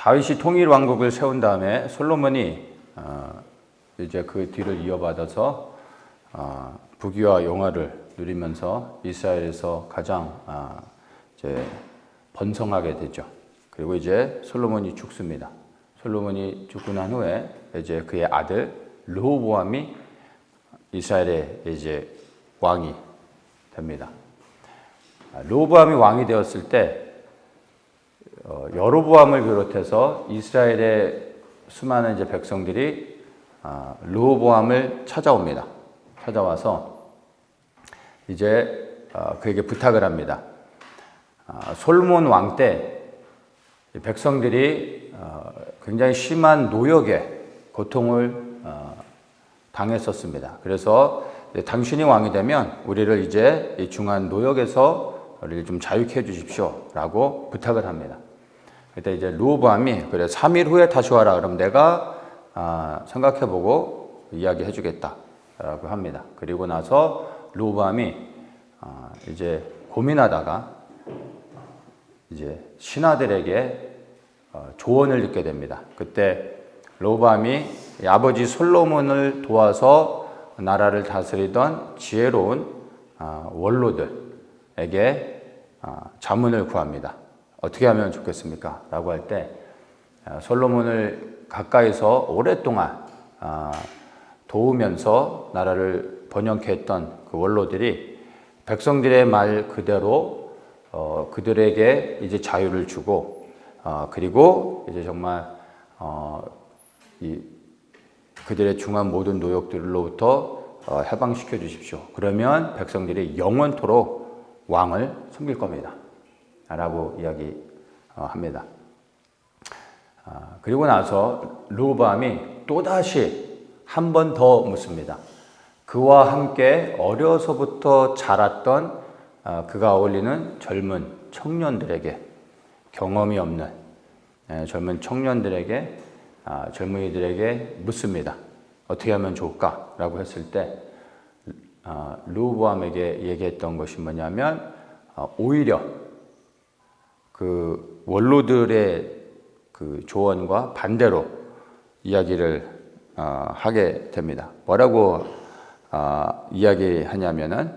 다윗이 통일 왕국을 세운 다음에 솔로몬이 이제 그 뒤를 이어받아서 부귀와 영화를 누리면서 이스라엘에서 가장 이제 번성하게 되죠. 그리고 이제 솔로몬이 죽습니다. 솔로몬이 죽고 난 후에 이제 그의 아들 르호보암이 이스라엘의 이제 왕이 됩니다. 르호보암이 왕이 되었을 때 여로보암을 비롯해서 이스라엘의 수많은 이제 백성들이 르호보암을 찾아옵니다. 찾아와서 이제 그에게 부탁을 합니다. 솔로몬 왕 때 백성들이 굉장히 심한 노역에 고통을 당했었습니다. 그래서 당신이 왕이 되면 우리를 이제 이 중한 노역에서 우리를 좀 자유케 해 주십시오라고 부탁을 합니다. 그때 이제 르호보암이 그래 3일 후에 다시 와라. 그럼 내가 생각해보고 이야기해 주겠다라고 합니다. 그리고 나서 르호보암이 이제 고민하다가 이제 신하들에게 조언을 듣게 됩니다. 그때 르호보암이 아버지 솔로몬을 도와서 나라를 다스리던 지혜로운 원로들에게 자문을 구합니다. 어떻게 하면 좋겠습니까? 라고 할 때 솔로몬을 가까이서 오랫동안 도우면서 나라를 번영케 했던 그 원로들이 백성들의 말 그대로 그들에게 이제 자유를 주고 그리고 이제 정말 그들의 중한 모든 노역들로부터 해방시켜 주십시오. 그러면 백성들이 영원토록 왕을 섬길 겁니다. 라고 이야기합니다. 그리고 나서 르호보암이 또다시 한 번 더 묻습니다. 그와 함께 어려서부터 자랐던 그가 어울리는 젊은 청년들에게 경험이 없는 젊은 청년들에게 젊은이들에게 묻습니다. 어떻게 하면 좋을까? 라고 했을 때 르호보암에게 얘기했던 것이 뭐냐면 오히려 그 원로들의 그 조언과 반대로 이야기를 하게 됩니다. 뭐라고 이야기하냐면은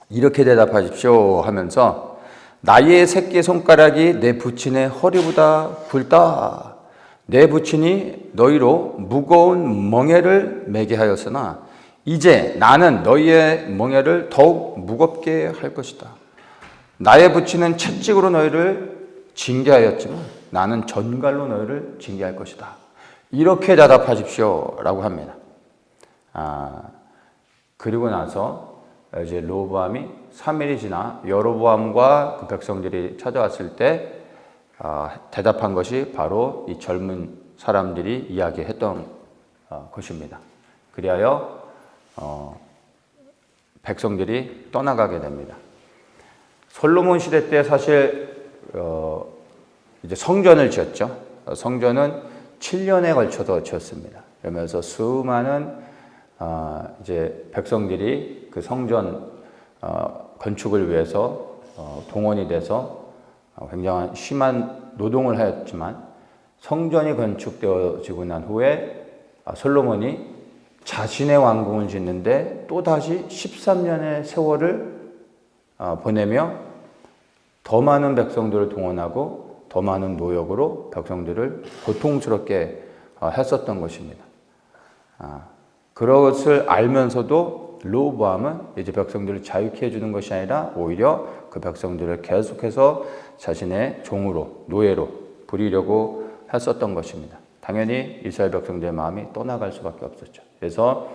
이렇게 대답하십시오 하면서 나의 새끼손가락이 내 부친의 허리보다 굵다. 내 부친이 너희로 무거운 멍에를 매게 하였으나 이제 나는 너희의 멍에를 더욱 무겁게 할 것이다. 나의 부친은 채찍으로 너희를 징계하였지만 나는 전갈로 너희를 징계할 것이다. 이렇게 대답하십시오 라고 합니다. 그리고 나서 이제 르호보암이 3일이 지나 여로보암과 그 백성들이 찾아왔을 때 대답한 것이 바로 이 젊은 사람들이 이야기했던 것입니다. 그리하여 백성들이 떠나가게 됩니다. 솔로몬 시대 때 사실 이제 성전을 지었죠. 성전은 7년에 걸쳐서 지었습니다. 그러면서 수많은 이제 백성들이 그 성전 건축을 위해서 동원이 돼서 굉장한 심한 노동을 하였지만 성전이 건축되어지고 난 후에 솔로몬이 자신의 왕궁을 짓는데 또다시 13년의 세월을 보내며 더 많은 백성들을 동원하고 더 많은 노역으로 백성들을 고통스럽게 했었던 것입니다. 그것을 알면서도 르호보암은 이제 백성들을 자유케 해주는 것이 아니라 오히려 그 백성들을 계속해서 자신의 종으로, 노예로 부리려고 했었던 것입니다. 당연히 이스라엘 백성들의 마음이 떠나갈 수밖에 없었죠. 그래서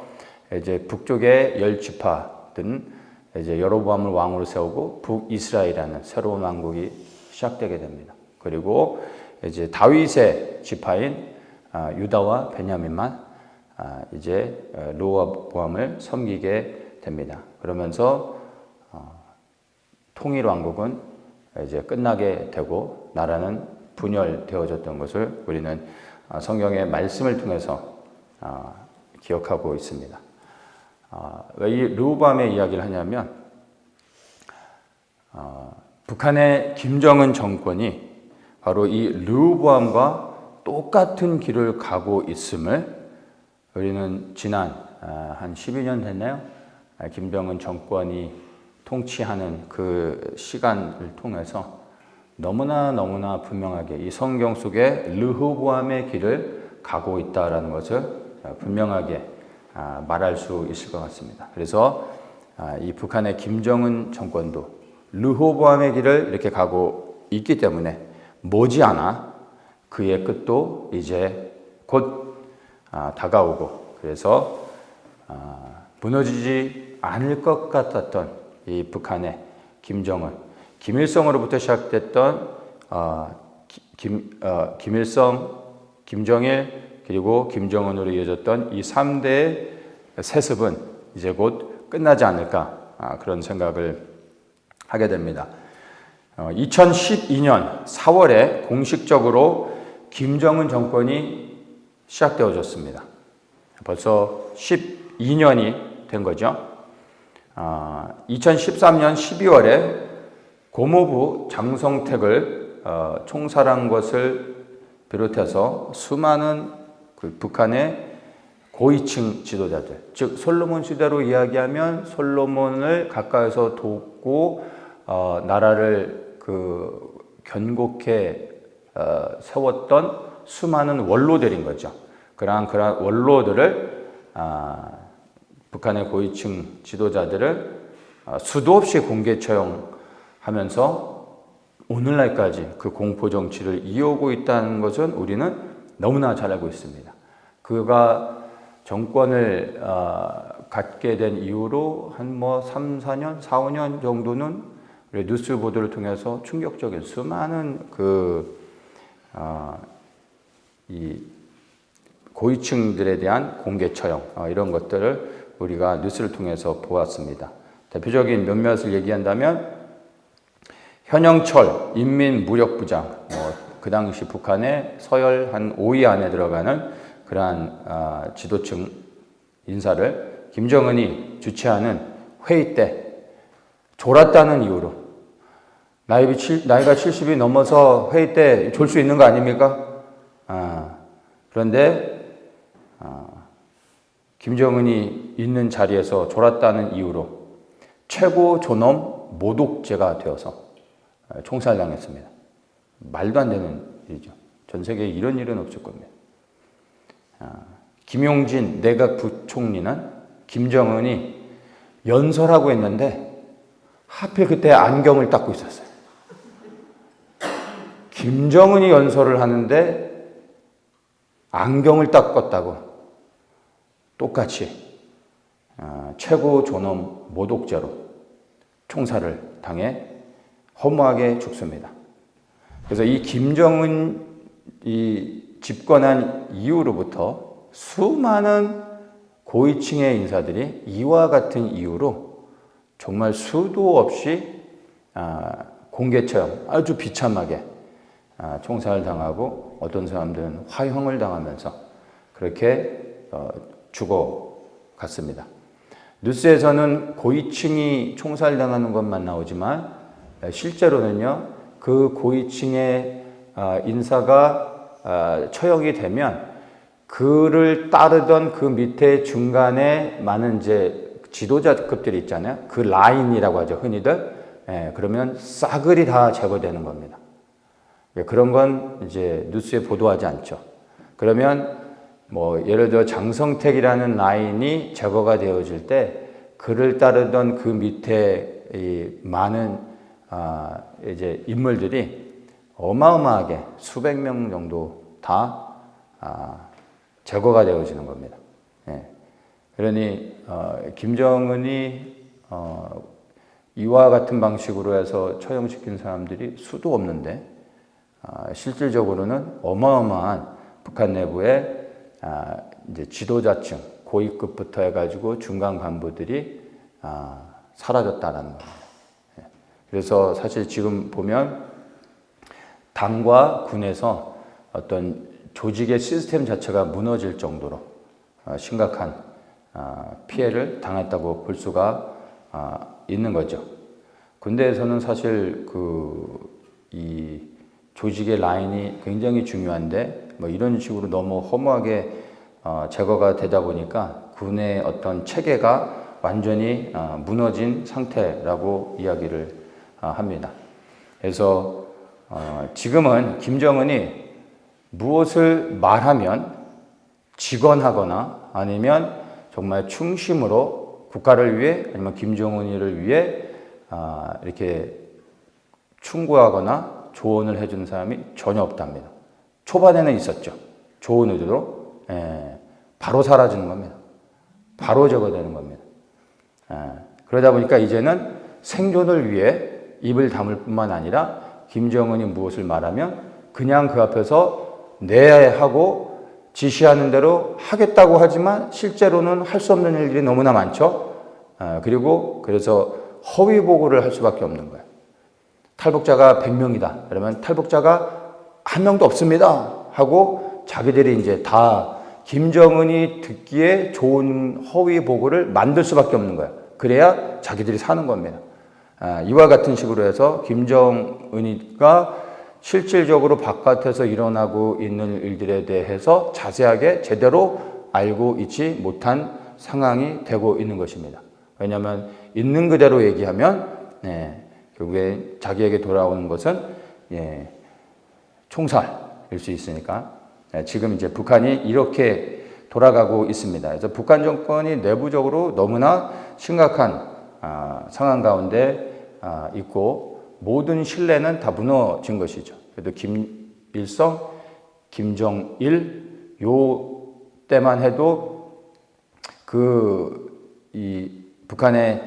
이제 북쪽의 10지파든 이제 여로보암을 왕으로 세우고 북이스라엘이라는 새로운 왕국이 시작되게 됩니다. 그리고 이제 다윗의 지파인 유다와 베냐민만 이제 르호보암을 섬기게 됩니다. 그러면서 통일 왕국은 이제 끝나게 되고 나라는 분열되어졌던 것을 우리는 성경의 말씀을 통해서 기억하고 있습니다. 왜 이 르호보암의 이야기를 하냐면 북한의 김정은 정권이 바로 이 르호보암과 똑같은 길을 가고 있음을 우리는 지난 한 12년 됐나요? 김정은 정권이 통치하는 그 시간을 통해서 너무나 분명하게 이 성경 속에 르호보암의 길을 가고 있다라는 것을 분명하게 말할 수 있을 것 같습니다. 그래서 이 북한의 김정은 정권도 르호보암의 길을 이렇게 가고 있기 때문에 머지않아 그의 끝도 이제 곧 다가오고, 그래서 무너지지 않을 것 같았던 이 북한의 김정은, 김일성으로부터 시작됐던 김일성, 김정일, 그리고 김정은으로 이어졌던 이 3대의 세습은 이제 곧 끝나지 않을까, 그런 생각을 하게 됩니다. 2012년 4월에 공식적으로 김정은 정권이 시작되어졌습니다. 벌써 12년이 된 거죠. 2013년 12월에 고모부 장성택을 총살한 것을 비롯해서 수많은 그 북한의 고위층 지도자들, 즉 솔로몬 시대로 이야기하면 솔로몬을 가까이서 돕고 나라를 견고케 세웠던 수많은 원로들인 거죠. 그러한 원로들을 북한의 고위층 지도자들을 수도 없이 공개 처형하면서 오늘날까지 그 공포 정치를 이어오고 있다는 것은 우리는 너무나 잘 알고 있습니다. 그가 정권을 갖게 된 이후로 한 3, 4년, 4, 5년 정도는 뉴스 보도를 통해서 충격적인 수많은 이 고위층들에 대한 공개 처형, 이런 것들을 우리가 뉴스를 통해서 보았습니다. 대표적인 몇몇을 얘기한다면 현영철 인민무력부장, 그 당시 북한의 서열 한 5위 안에 들어가는 그러한 지도층 인사를 김정은이 주최하는 회의 때 졸았다는 이유로, 나이가 70이 넘어서 회의 때 졸 수 있는 거 아닙니까? 그런데 김정은이 있는 자리에서 졸았다는 이유로 최고 존엄 모독죄가 되어서 총살당했습니다. 말도 안 되는 일이죠. 전 세계에 이런 일은 없을 겁니다. 김용진 내각 부총리는 김정은이 연설하고 있는데 하필 그때 안경을 닦고 있었어요. 김정은이 연설을 하는데 안경을 닦았다고 똑같이 최고 존엄 모독죄로 총살을 당해 허무하게 죽습니다. 그래서 이 김정은이 집권한 이후로부터 수많은 고위층의 인사들이 이와 같은 이유로 정말 수도 없이 공개 처형, 아주 비참하게 총살을 당하고 어떤 사람들은 화형을 당하면서 그렇게 죽어갔습니다. 뉴스에서는 고위층이 총살당하는 것만 나오지만 실제로는요, 그 고위층의 인사가 처형이 되면 그를 따르던 그 밑에 중간에 많은 이제 지도자급들이 있잖아요. 그 라인이라고 하죠, 흔히들. 그러면 싸그리 다 제거되는 겁니다. 그런 건 이제 뉴스에 보도하지 않죠. 그러면 예를 들어 장성택이라는 라인이 제거가 되어질 때 그를 따르던 그 밑에 이 많은 이제 인물들이 어마어마하게 수백 명 정도 다 제거가 되어지는 겁니다. 그러니 김정은이 이와 같은 방식으로 해서 처형시킨 사람들이 수도 없는데 실질적으로는 어마어마한 북한 내부의 이제 지도자층, 고위급부터 해가지고 중간 간부들이 사라졌다라는 겁니다. 그래서 사실 지금 보면 당과 군에서 어떤 조직의 시스템 자체가 무너질 정도로 심각한 피해를 당했다고 볼 수가 있는 거죠. 군대에서는 사실 이 조직의 라인이 굉장히 중요한데 뭐 이런 식으로 너무 허무하게 제거가 되다 보니까 군의 어떤 체계가 완전히 무너진 상태라고 이야기를 합니다. 그래서 지금은 김정은이 무엇을 말하면 직언하거나 아니면 정말 충심으로 국가를 위해 아니면 김정은이를 위해 이렇게 충고하거나 조언을 해주는 사람이 전혀 없답니다. 초반에는 있었죠. 좋은 의도로 바로 사라지는 겁니다. 바로 제거되는 겁니다. 그러다 보니까 이제는 생존을 위해 입을 다물 뿐만 아니라 김정은이 무엇을 말하면 그냥 그 앞에서 네 하고 지시하는 대로 하겠다고 하지만 실제로는 할 수 없는 일들이 너무나 많죠. 그리고 그래서 허위 보고를 할 수밖에 없는 거예요. 탈북자가 100명이다. 그러면 탈북자가 한 명도 없습니다. 하고 자기들이 이제 다 김정은이 듣기에 좋은 허위 보고를 만들 수밖에 없는 거예요. 그래야 자기들이 사는 겁니다. 이와 같은 식으로 해서 김정은이가 실질적으로 바깥에서 일어나고 있는 일들에 대해서 자세하게 제대로 알고 있지 못한 상황이 되고 있는 것입니다. 왜냐하면 있는 그대로 얘기하면 결국에 자기에게 돌아오는 것은 총살일 수 있으니까 지금 이제 북한이 이렇게 돌아가고 있습니다. 그래서 북한 정권이 내부적으로 너무나 심각한 상황 가운데 있고 모든 신뢰는 다 무너진 것이죠. 그래도 김일성, 김정일 요 때만 해도 이 북한의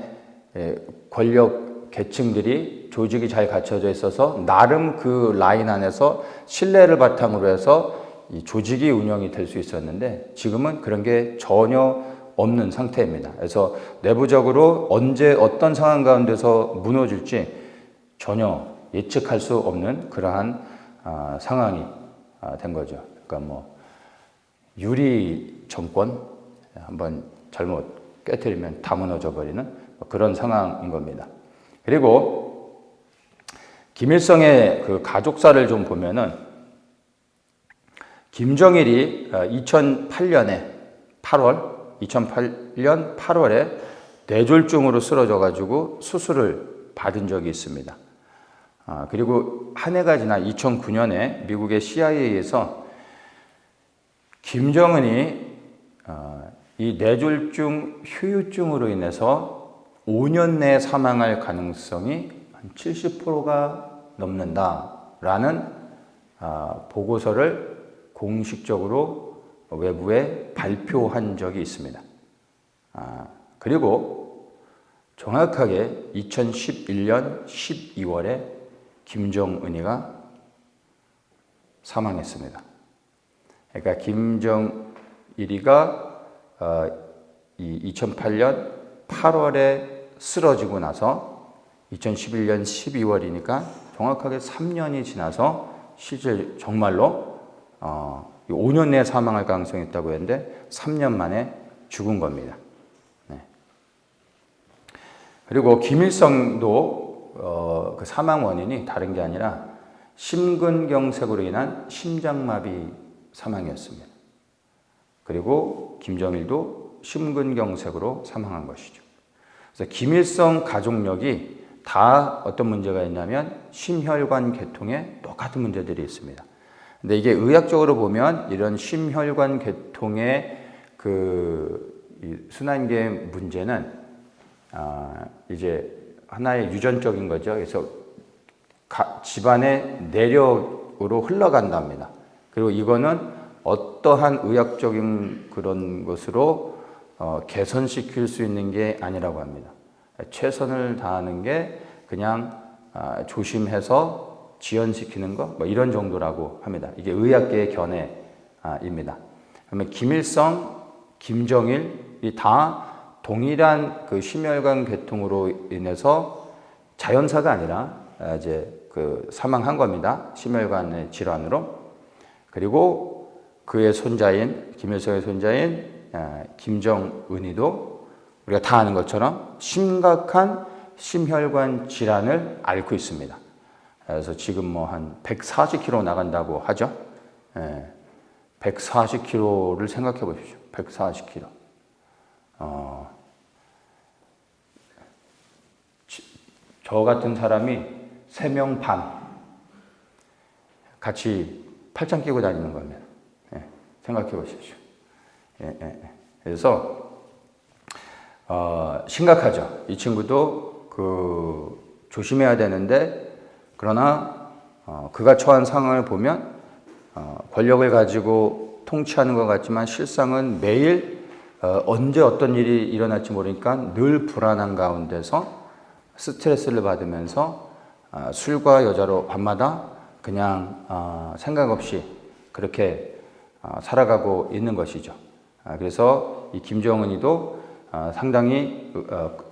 권력 계층들이 조직이 잘 갖춰져 있어서 나름 그 라인 안에서 신뢰를 바탕으로 해서 이 조직이 운영이 될 수 있었는데 지금은 그런 게 전혀 없는 상태입니다. 그래서 내부적으로 언제 어떤 상황 가운데서 무너질지 전혀 예측할 수 없는 그러한 상황이 된 거죠. 그러니까 뭐 유리 정권 한번 잘못 깨트리면 다 무너져 버리는 그런 상황인 겁니다. 그리고 김일성의 그 가족사를 좀 보면은 김정일이 2008년 8월에 뇌졸중으로 쓰러져 가지고 수술을 받은 적이 있습니다. 그리고 한 해가 지나 2009년에 미국의 CIA에서 김정은이 이 뇌졸중 후유증으로 인해서 5년 내에 사망할 가능성이 한 70%가 넘는다라는 보고서를 공식적으로 외부에 발표한 적이 있습니다. 그리고 정확하게 2011년 12월에 김정은이가 사망했습니다. 그러니까 김정일이가 2008년 8월에 쓰러지고 나서 2011년 12월이니까 정확하게 3년이 지나서 실제 정말로 5년 내에 사망할 가능성이 있다고 했는데 3년 만에 죽은 겁니다. 그리고 김일성도 그 사망 원인이 다른 게 아니라 심근경색으로 인한 심장마비 사망이었습니다. 그리고 김정일도 심근경색으로 사망한 것이죠. 그래서 김일성 가족력이 다 어떤 문제가 있냐면 심혈관 계통에 똑같은 문제들이 있습니다. 근데 이게 의학적으로 보면 이런 심혈관 계통의 그 순환계 문제는 이제 하나의 유전적인 거죠. 그래서 집안의 내력으로 흘러간답니다. 그리고 이거는 어떠한 의학적인 그런 것으로 개선시킬 수 있는 게 아니라고 합니다. 최선을 다하는 게 그냥 조심해서 지연시키는 거, 뭐 이런 정도라고 합니다. 이게 의학계의 견해입니다. 그러면 김일성, 김정일이 다 동일한 그 심혈관 계통으로 인해서 자연사가 아니라 이제 그 사망한 겁니다. 심혈관의 질환으로. 그리고 그의 손자인 김일성의 손자인 김정은이도 우리가 다 아는 것처럼 심각한 심혈관 질환을 앓고 있습니다. 그래서 지금 뭐 한 140km 나간다고 하죠. 140km를 생각해 보십시오. 140km. 저 같은 사람이 3명 반 같이 팔짱 끼고 다니는 겁니다. 생각해 보십시오. 그래서 심각하죠. 이 친구도 조심해야 되는데, 그러나 그가 처한 상황을 보면 권력을 가지고 통치하는 것 같지만 실상은 매일 언제 어떤 일이 일어날지 모르니까 늘 불안한 가운데서 스트레스를 받으면서 술과 여자로 밤마다 그냥 생각 없이 그렇게 살아가고 있는 것이죠. 그래서 이 김정은이도 상당히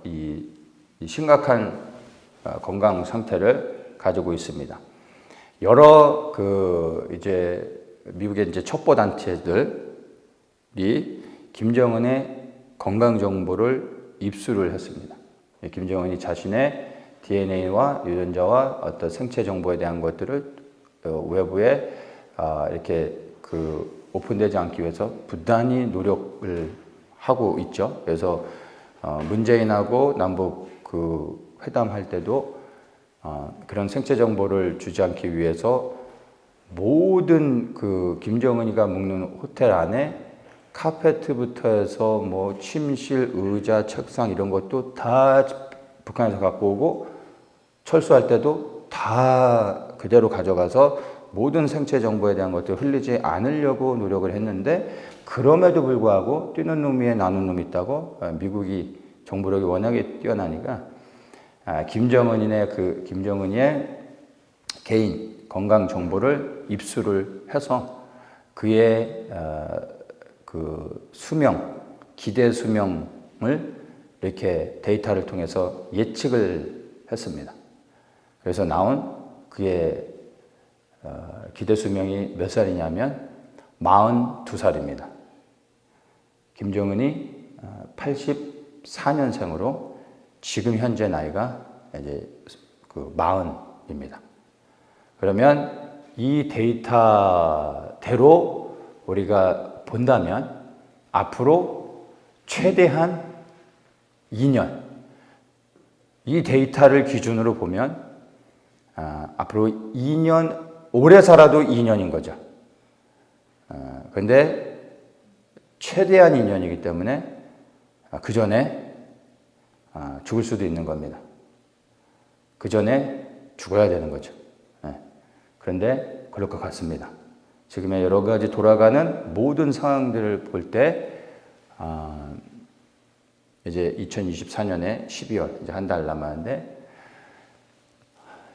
이 심각한 건강 상태를 가지고 있습니다. 여러 이제 미국의 이제 첩보 단체들이 김정은의 건강 정보를 입수를 했습니다. 김정은이 자신의 DNA와 유전자와 어떤 생체 정보에 대한 것들을 외부에 이렇게 오픈되지 않기 위해서 부단히 노력을 하고 있죠. 그래서 문재인하고 남북 회담할 때도 그런 생체 정보를 주지 않기 위해서 모든 김정은이가 묵는 호텔 안에 카페트부터 해서 뭐 침실, 의자, 책상 이런 것도 다 북한에서 갖고 오고, 철수할 때도 다 그대로 가져가서 모든 생체 정보에 대한 것들을 흘리지 않으려고 노력을 했는데, 그럼에도 불구하고 뛰는 놈 위에 나는 놈이 있다고, 미국이 정보력이 워낙에 뛰어나니까 김정은이의 개인 건강 정보를 입수를 해서 그의 수명, 기대 수명을 이렇게 데이터를 통해서 예측을 했습니다. 그래서 나온 그의 기대 수명이 몇 살이냐면 42살입니다. 김정은이 84년생으로 지금 현재 나이가 이제 40입니다. 그러면 이 데이터대로 우리가 본다면 앞으로 최대한 2년, 이 데이터를 기준으로 보면 앞으로 2년, 오래 살아도 2년인 거죠. 그런데 최대한 2년이기 때문에 그 전에 죽을 수도 있는 겁니다. 그 전에 죽어야 되는 거죠. 그런데 그럴 것 같습니다. 지금의 여러 가지 돌아가는 모든 상황들을 볼 때 이제 2024년에 12월, 이제 한 달 남았는데,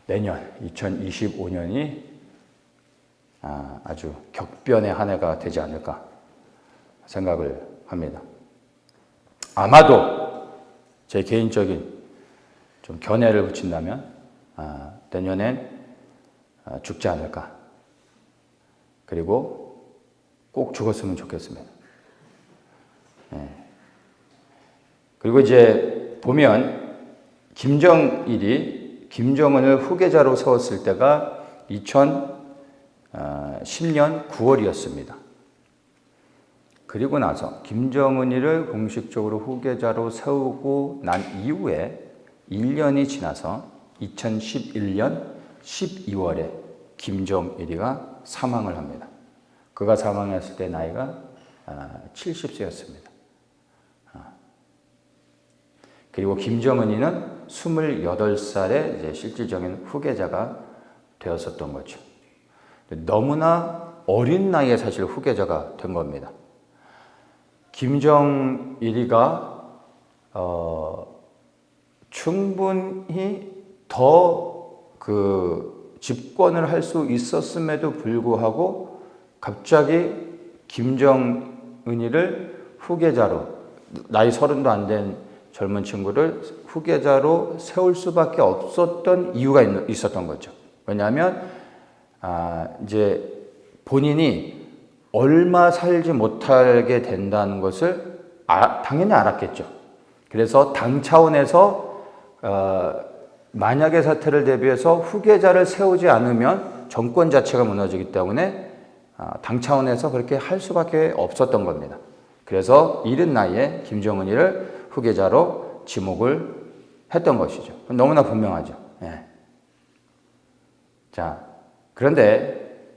내년 2025년이 아주 격변의 한 해가 되지 않을까 생각을 합니다. 아마도 제 개인적인 좀 견해를 붙인다면 내년엔 죽지 않을까. 그리고 꼭 죽었으면 좋겠습니다. 그리고 이제 보면 김정일이 김정은을 후계자로 세웠을 때가 2010년 9월이었습니다. 그리고 나서 김정은이를 공식적으로 후계자로 세우고 난 이후에 1년이 지나서 2011년 12월에 김정일이가 사망을 합니다. 그가 사망했을 때 나이가 70세였습니다. 그리고 김정은이는 28살에 이제 실질적인 후계자가 되었었던 거죠. 너무나 어린 나이에 사실 후계자가 된 겁니다. 김정일이가 충분히 더 집권을 할 수 있었음에도 불구하고 갑자기 김정은이를 후계자로, 나이 30도 안 된 젊은 친구를 후계자로 세울 수밖에 없었던 이유가 있었던 거죠. 왜냐하면 이제 본인이 얼마 살지 못하게 된다는 것을 당연히 알았겠죠. 그래서 당 차원에서 만약의 사태를 대비해서 후계자를 세우지 않으면 정권 자체가 무너지기 때문에 당 차원에서 그렇게 할 수밖에 없었던 겁니다. 그래서 이른 나이에 김정은이를 후계자로 지목을 했던 것이죠. 너무나 분명하죠. 예. 자, 그런데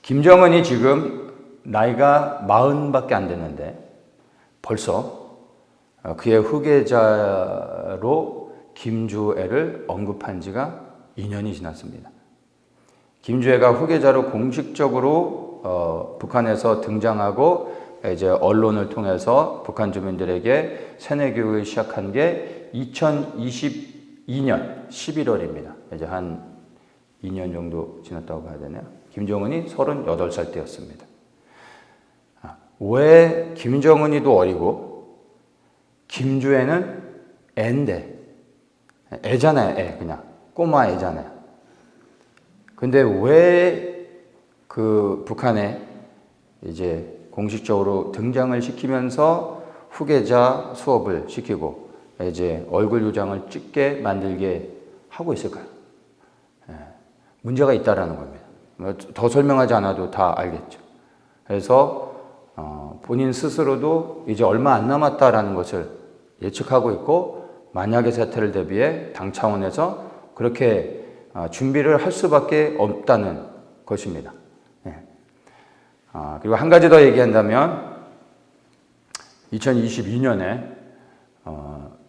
김정은이 지금 나이가 40밖에 안 됐는데 벌써 그의 후계자로 김주애를 언급한 지가 2년이 지났습니다. 김주애가 후계자로 공식적으로 북한에서 등장하고 이제 언론을 통해서 북한 주민들에게 세뇌 교육을 시작한 게 2022년 11월입니다. 이제 한 2년 정도 지났다고 봐야 되네요. 김정은이 38살 때였습니다. 왜 김정은이도 어리고 김주애는 애인데, 애잖아요. 애, 그냥 꼬마 애잖아요. 근데 왜 그 북한에 이제 공식적으로 등장을 시키면서 후계자 수업을 시키고 이제 얼굴 요장을 찍게 만들게 하고 있을까요? 문제가 있다라는 겁니다. 더 설명하지 않아도 다 알겠죠. 그래서 본인 스스로도 이제 얼마 안 남았다라는 것을 예측하고 있고, 만약의 사태를 대비해 당 차원에서 그렇게 준비를 할 수밖에 없다는 것입니다. 그리고 한 가지 더 얘기한다면 2022년에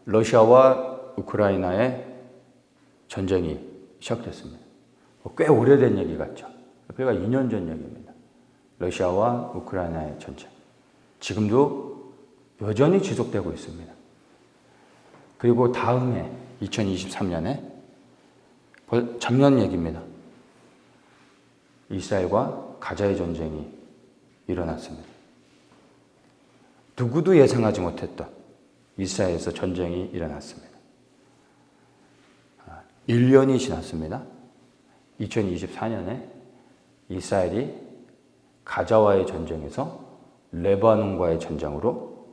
러시아와 우크라이나의 전쟁이 시작됐습니다. 꽤 오래된 얘기 같죠. 그가 2년 전 얘기입니다. 러시아와 우크라이나의 전쟁. 지금도 여전히 지속되고 있습니다. 그리고 다음해 2023년에 작년 얘기입니다. 이스라엘과 가자의 전쟁이 일어났습니다. 누구도 예상하지 못했던 이스라엘에서 전쟁이 일어났습니다. 1년이 지났습니다. 2024년에 이스라엘이 가자와의 전쟁에서 레바논과의 전쟁으로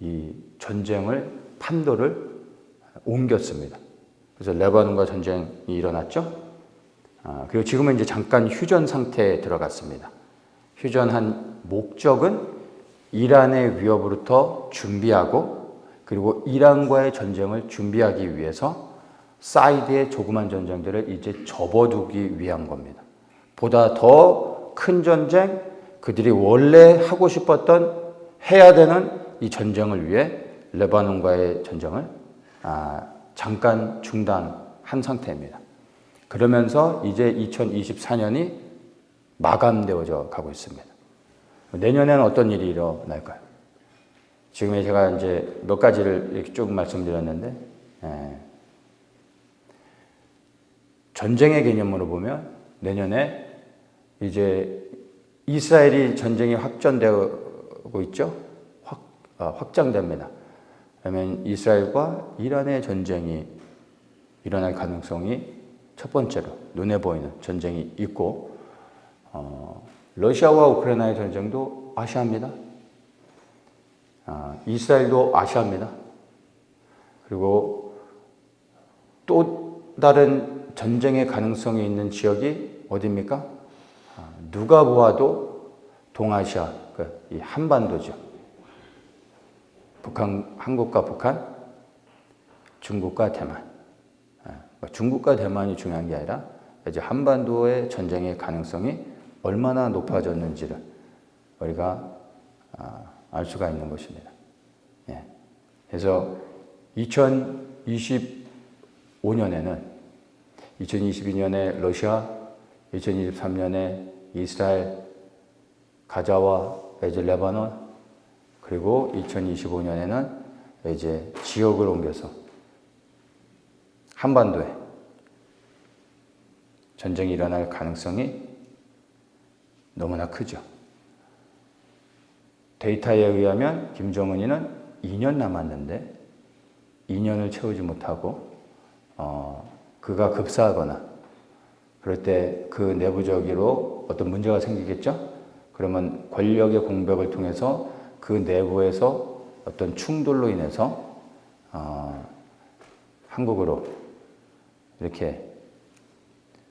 이 전쟁을 판도를 옮겼습니다. 그래서 레바논과 전쟁이 일어났죠. 그리고 지금은 이제 잠깐 휴전 상태에 들어갔습니다. 휴전한 목적은 이란의 위협으로부터 준비하고, 그리고 이란과의 전쟁을 준비하기 위해서 사이드의 조그만 전쟁들을 이제 접어두기 위한 겁니다. 보다 더 큰 전쟁, 그들이 원래 하고 싶었던 해야 되는 이 전쟁을 위해 레바논과의 전쟁을 잠깐 중단한 상태입니다. 그러면서 이제 2024년이 마감되어져 가고 있습니다. 내년에는 어떤 일이 일어날까요? 지금 제가 이제 몇 가지를 이렇게 쭉 말씀드렸는데, 전쟁의 개념으로 보면 내년에 이제 이스라엘이 전쟁이 확전되고 있죠? 확장됩니다. 그러면 이스라엘과 이란의 전쟁이 일어날 가능성이 첫 번째로 눈에 보이는 전쟁이 있고, 러시아와 우크라이나의 전쟁도 아시아입니다. 이스라엘도 아시아입니다. 그리고 또 다른 전쟁의 가능성이 있는 지역이 어디입니까? 누가 보아도 동아시아, 이 한반도죠. 한국과 북한, 중국과 대만. 중국과 대만이 중요한 게 아니라 이제 한반도의 전쟁의 가능성이 얼마나 높아졌는지를 우리가 알 수가 있는 것입니다. 그래서 2022년에 러시아, 2023년에 이스라엘, 가자와 이제 레바논, 그리고 2025년에는 이제 지역을 옮겨서 한반도에 전쟁이 일어날 가능성이 너무나 크죠. 데이터에 의하면 김정은이는 2년 남았는데 2년을 채우지 못하고 그가 급사하거나 그럴 때 그 내부적으로 어떤 문제가 생기겠죠? 그러면 권력의 공백을 통해서 그 내부에서 어떤 충돌로 인해서 한국으로 이렇게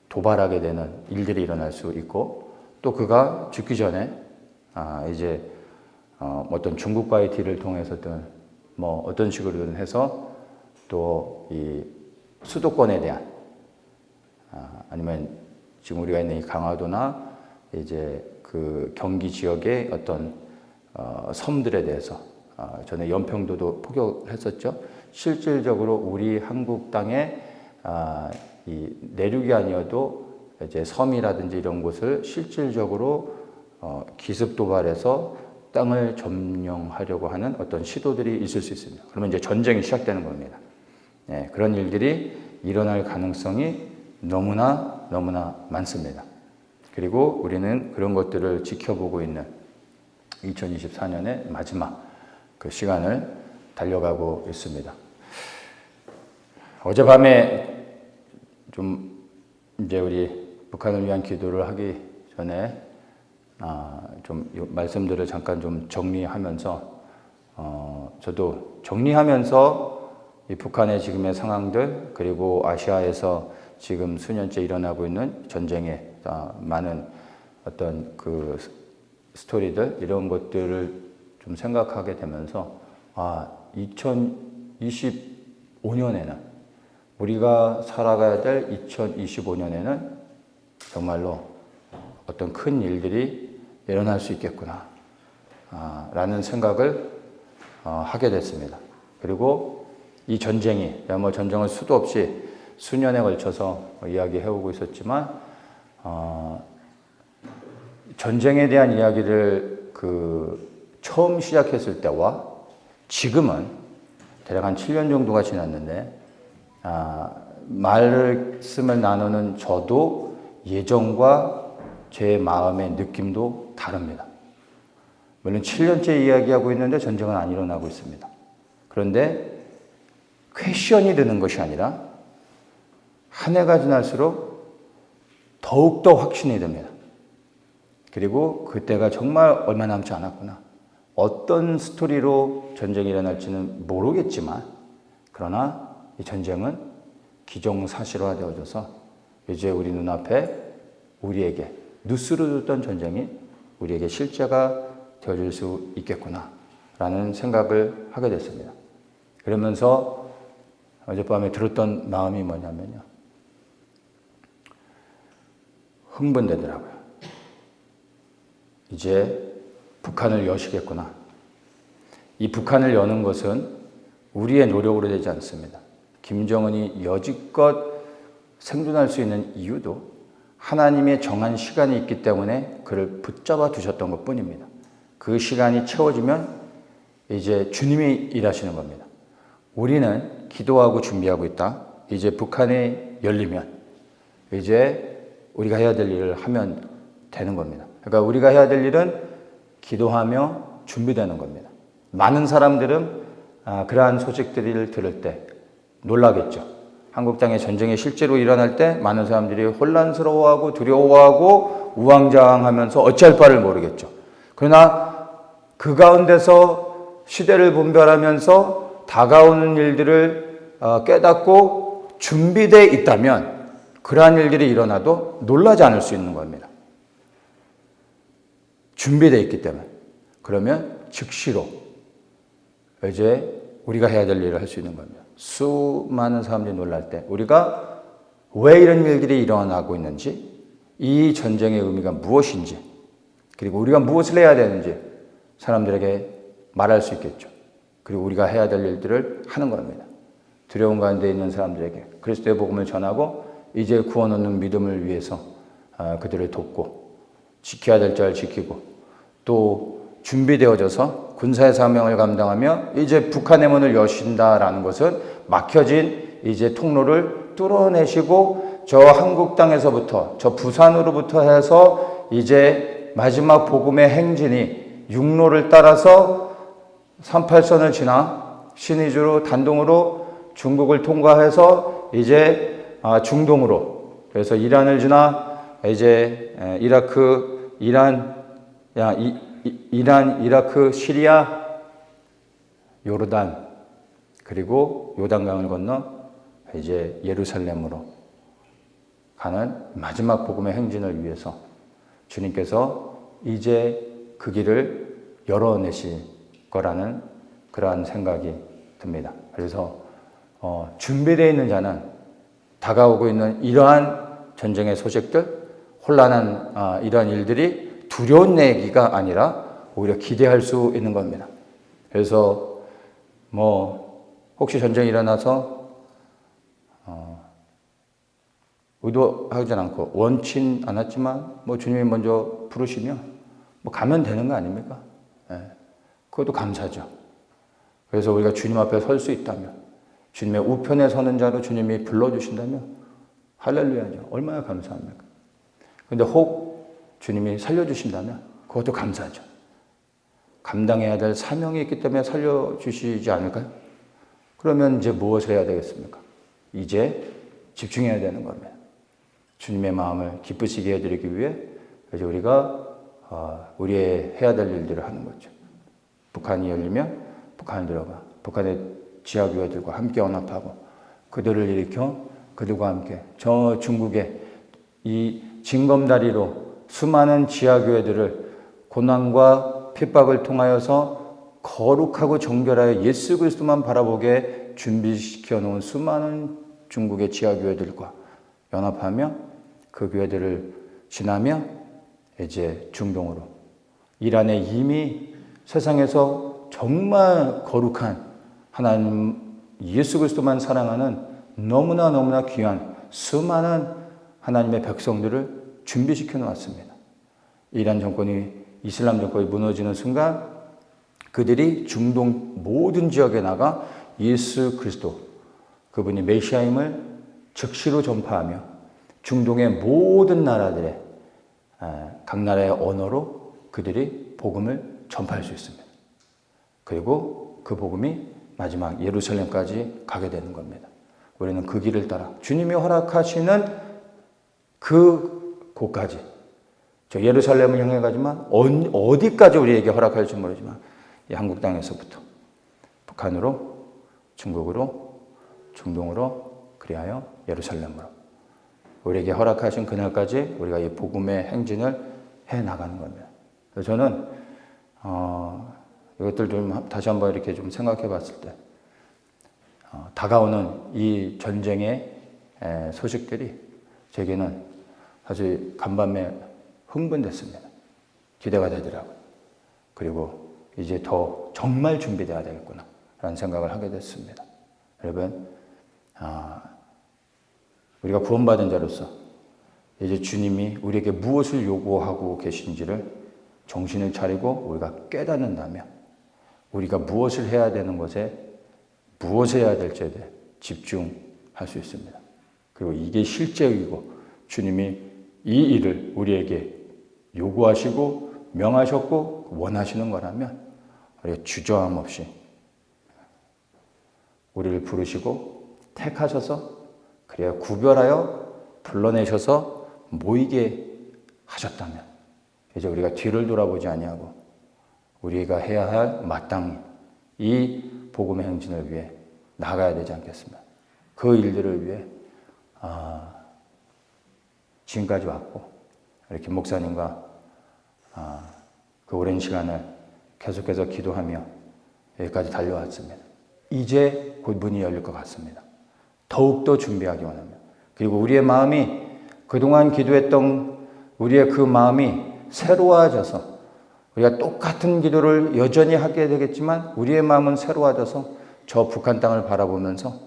도발하게 되는 일들이 일어날 수 있고, 또 그가 죽기 전에 이제 어떤 중국과의 딜을 통해서든 뭐 어떤 식으로든 해서 또 이 수도권에 대한 아니면 지금 우리가 있는 이 강화도나 이제 그 경기 지역의 어떤 섬들에 대해서 전에 연평도도 포격했었죠. 실질적으로 우리 한국 땅에 이 내륙이 아니어도 이제 섬이라든지 이런 곳을 실질적으로 기습 도발해서 땅을 점령하려고 하는 어떤 시도들이 있을 수 있습니다. 그러면 이제 전쟁이 시작되는 겁니다. 네, 그런 일들이 일어날 가능성이 너무나 많습니다. 그리고 우리는 그런 것들을 지켜보고 있는 2024년의 마지막 그 시간을 달려가고 있습니다. 어젯밤에 좀 이제 우리 북한을 위한 기도를 하기 전에 좀 말씀들을 잠깐 좀 정리하면서 저도 정리하면서 이 북한의 지금의 상황들, 그리고 아시아에서 지금 수년째 일어나고 있는 전쟁의 많은 어떤 그 스토리들, 이런 것들을 좀 생각하게 되면서 2025년에는 우리가 살아가야 될 2025년에는 정말로 어떤 큰 일들이 일어날 수 있겠구나 라는 생각을 하게 됐습니다. 그리고 이 전쟁이 뭐 전쟁을 수도 없이 수년에 걸쳐서 이야기해오고 있었지만 전쟁에 대한 이야기를 처음 시작했을 때와 지금은 대략 한 7년 정도가 지났는데 말씀을 나누는 저도 예전과 제 마음의 느낌도 다릅니다. 물론 7년째 이야기하고 있는데 전쟁은 안 일어나고 있습니다. 그런데 퀘션이 드는 것이 아니라 한 해가 지날수록 더욱더 확신이 됩니다. 그리고 그때가 정말 얼마 남지 않았구나. 어떤 스토리로 전쟁이 일어날지는 모르겠지만, 그러나 이 전쟁은 기정사실화되어져서 이제 우리 눈앞에 우리에게 뉴스로 듣던 전쟁이 우리에게 실제가 되어질 수 있겠구나 라는 생각을 하게 됐습니다. 그러면서 어젯밤에 들었던 마음이 뭐냐면요, 흥분되더라고요. 이제 북한을 여시겠구나. 이 북한을 여는 것은 우리의 노력으로 되지 않습니다. 김정은이 여지껏 생존할 수 있는 이유도 하나님의 정한 시간이 있기 때문에 그를 붙잡아 두셨던 것 뿐입니다. 그 시간이 채워지면 이제 주님이 일하시는 겁니다. 우리는 기도하고 준비하고 있다. 이제 북한이 열리면 이제 우리가 해야 될 일을 하면 되는 겁니다. 그러니까 우리가 해야 될 일은 기도하며 준비되는 겁니다. 많은 사람들은 그러한 소식들을 들을 때 놀라겠죠. 한국 땅에 전쟁이 실제로 일어날 때 많은 사람들이 혼란스러워하고 두려워하고 우왕좌왕하면서 어찌할 바를 모르겠죠. 그러나 그 가운데서 시대를 분별하면서 다가오는 일들을 깨닫고 준비되어 있다면 그러한 일들이 일어나도 놀라지 않을 수 있는 겁니다. 준비되어 있기 때문에. 그러면 즉시로 이제 우리가 해야 될 일을 할 수 있는 겁니다. 수많은 사람들이 놀랄 때 우리가 왜 이런 일들이 일어나고 있는지, 이 전쟁의 의미가 무엇인지, 그리고 우리가 무엇을 해야 되는지 사람들에게 말할 수 있겠죠. 그리고 우리가 해야 될 일들을 하는 겁니다. 두려움 가운데 있는 사람들에게 그리스도의 복음을 전하고 이제 구원 얻는 믿음을 위해서 그들을 돕고 지켜야 될 자를 지키고 또 준비되어져서 군사의 사명을 감당하며 이제 북한의 문을 여신다라는 것은 막혀진 이제 통로를 뚫어내시고 저 한국 땅에서부터 저 부산으로부터 해서 이제 마지막 복음의 행진이 육로를 따라서 38선을 지나 신의주로 단동으로 중국을 통과해서 이제 중동으로, 그래서 이란을 지나 이제 이라크, 이라크, 시리아, 요르단, 그리고 요단강을 건너 이제 예루살렘으로 가는 마지막 복음의 행진을 위해서 주님께서 이제 그 길을 열어내실 거라는 그러한 생각이 듭니다. 그래서 준비되어 있는 자는 다가오고 있는 이러한 전쟁의 소식들, 혼란한 이러한 일들이 두려운 내기가 아니라 오히려 기대할 수 있는 겁니다. 그래서 혹시 전쟁이 일어나서 의도하지 않고 원치 않았지만 주님이 먼저 부르시면 가면 되는 거 아닙니까? 그것도 감사죠. 그래서 우리가 주님 앞에 설 수 있다면, 주님의 우편에 서는 자로 주님이 불러주신다면 할렐루야죠. 얼마나 감사합니까? 그런데 혹 주님이 살려주신다면 그것도 감사죠. 감당해야 될 사명이 있기 때문에 살려주시지 않을까요? 그러면 이제 무엇을 해야 되겠습니까? 이제 집중해야 되는 겁니다. 주님의 마음을 기쁘시게 해드리기 위해 이제 우리가 우리의 해야 될 일들을 하는 거죠. 북한이 열리면 북한을 들어가 북한의 지하교회들과 함께 연합하고 그들을 일으켜 그들과 함께 저 중국의 이 징검다리로 수많은 지하교회들을 고난과 핍박을 통하여서 거룩하고 정결하여 예수 그리스도만 바라보게 준비시켜 놓은 수많은 중국의 지하교회들과 연합하며 그 교회들을 지나며 이제 중동으로, 이란에 이미 세상에서 정말 거룩한 하나님 예수 그리스도만 사랑하는 너무나 귀한 수많은 하나님의 백성들을 준비시켜 놓았습니다. 이란 정권이, 이슬람 정권이 무너지는 순간 그들이 중동 모든 지역에 나가 예수 그리스도, 그분이 메시아임을 즉시로 전파하며 중동의 모든 나라들의 각 나라의 언어로 그들이 복음을 전파할 수 있습니다. 그리고 그 복음이 마지막 예루살렘까지 가게 되는 겁니다. 우리는 그 길을 따라 주님이 허락하시는 그 곳까지, 저 예루살렘을 향해 가지만 어디까지 우리에게 허락할지 모르지만 이 한국 땅에서부터 북한으로, 중국으로, 중동으로, 그리하여 예루살렘으로 우리에게 허락하신 그날까지 우리가 이 복음의 행진을 해 나가는 겁니다. 그래서 저는 이것들 좀 다시 한번 이렇게 좀 생각해 봤을 때 다가오는 이 전쟁의 소식들이 제게는 사실 간밤에 흥분됐습니다. 기대가 되더라고요. 그리고 이제 더 정말 준비되어야 되겠구나 라는 생각을 하게 됐습니다. 여러분, 우리가 구원받은 자로서 이제 주님이 우리에게 무엇을 요구하고 계신지를 정신을 차리고 우리가 깨닫는다면 우리가 무엇을 해야 되는 것에, 무엇을 해야 될지에 대해 집중할 수 있습니다. 그리고 이게 실제이고 주님이 이 일을 우리에게 요구하시고 명하셨고 원하시는 거라면 우리가 주저함 없이 우리를 부르시고 택하셔서 그래야 구별하여 불러내셔서 모이게 하셨다면 이제 우리가 뒤를 돌아보지 아니하고 우리가 해야 할 마땅히 이 복음의 행진을 위해 나가야 되지 않겠습니까? 그 일들을 위해 지금까지 왔고 이렇게 목사님과 그 오랜 시간을 계속해서 기도하며 여기까지 달려왔습니다. 이제 곧 문이 열릴 것 같습니다. 더욱더 준비하기 원합니다. 그리고 우리의 마음이 그동안 기도했던 우리의 그 마음이 새로워져서 우리가 똑같은 기도를 여전히 하게 되겠지만 우리의 마음은 새로워져서 저 북한 땅을 바라보면서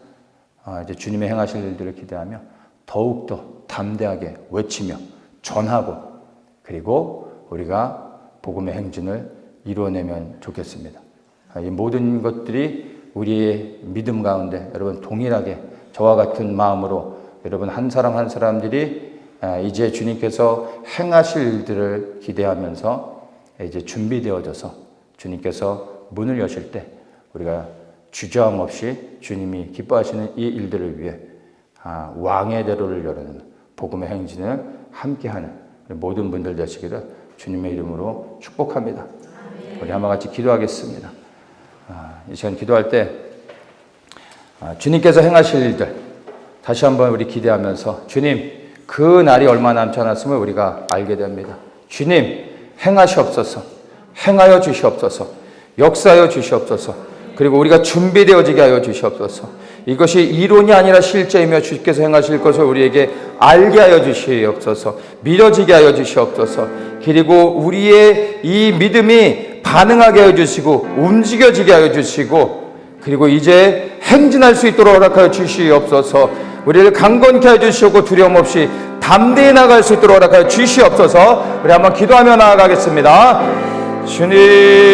이제 주님의 행하실 일들을 기대하며 더욱더 담대하게 외치며 전하고 그리고 우리가 복음의 행진을 이루어내면 좋겠습니다. 이 모든 것들이 우리의 믿음 가운데 여러분 동일하게 저와 같은 마음으로 여러분 한 사람 한 사람들이 이제 주님께서 행하실 일들을 기대하면서 이제 준비되어져서 주님께서 문을 여실 때 우리가 주저함 없이 주님이 기뻐하시는 이 일들을 위해 왕의 대로를 여는 복음의 행진을 함께하는 모든 분들 되시기를 주님의 이름으로 축복합니다. 우리 한번 같이 기도하겠습니다. 이 시간 기도할 때 주님께서 행하실 일들 다시 한번 우리 기대하면서 주님, 그 날이 얼마 남지 않았음을 우리가 알게 됩니다. 주님, 행하시옵소서, 행하여 주시옵소서, 역사하여 주시옵소서, 그리고 우리가 준비되어지게 하여 주시옵소서. 이것이 이론이 아니라 실제이며 주께서 행하실 것을 우리에게 알게 하여 주시옵소서, 믿어지게 하여 주시옵소서. 그리고 우리의 이 믿음이 반응하게 하여 주시고 움직여지게 하여 주시고, 그리고 이제 행진할 수 있도록 허락하여 주시옵소서. 우리를 강건케 하여 주시고 두려움 없이 담대히 나갈 수 있도록 허락하여 주시옵소서. 우리 한번 기도하며 나아가겠습니다. 주님.